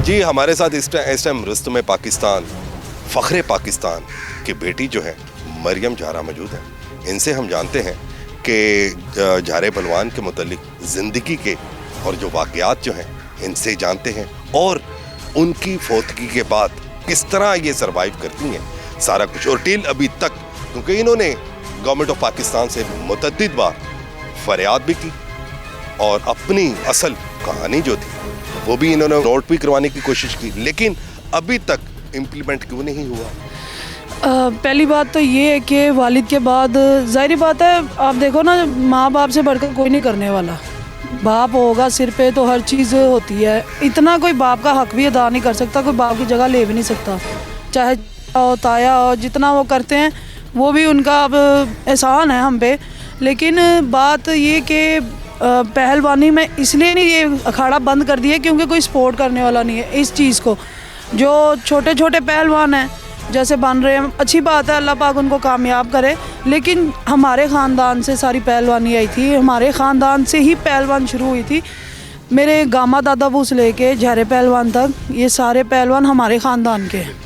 जी हमारे साथ इस टाइम रुस्तमे पाकिस्तान, फ़ख्रे पाकिस्तान की बेटी जो है मरियम झारा मौजूद है। इनसे हम जानते हैं कि झारे पहलवान के मुतालिक ज़िंदगी के और जो वाक़यात जो हैं इनसे जानते हैं और उनकी फौतगी के बाद किस तरह ये सर्वाइव करती हैं सारा कुछ। और टिल अभी तक, क्योंकि इन्होंने गवर्नमेंट ऑफ पाकिस्तान से मुतअद्दिद बार फरियाद भी की और अपनी असल कहानी जो थी वो भी इन्होंने नोट भी करवाने की कोशिश की, लेकिन अभी तक इम्प्लीमेंट क्यों नहीं हुआ? पहली बात तो ये है कि वालिद के बाद ज़ाहिर बात है, आप देखो ना, माँ बाप से बढ़कर कोई नहीं करने वाला। बाप होगा सिर पे तो हर चीज़ होती है। इतना कोई बाप का हक भी अदा नहीं कर सकता, कोई बाप की जगह ले भी नहीं सकता। चाहे हो ताया हो, जितना वो करते हैं वो भी उनका अब एहसान है हम पे। लेकिन बात ये कि पहलवानी में इसलिए नहीं ये अखाड़ा बंद कर दिया क्योंकि कोई सपोर्ट करने वाला नहीं है इस चीज़ को। जो छोटे छोटे पहलवान हैं जैसे बन रहे हैं, अच्छी बात है, अल्लाह पाक उनको कामयाब करे। लेकिन हमारे ख़ानदान से सारी पहलवानी आई थी, हमारे ख़ानदान से ही पहलवान शुरू हुई थी। मेरे गामा दादा बू से लेके झारे पहलवान तक ये सारे पहलवान हमारे ख़ानदान के हैं।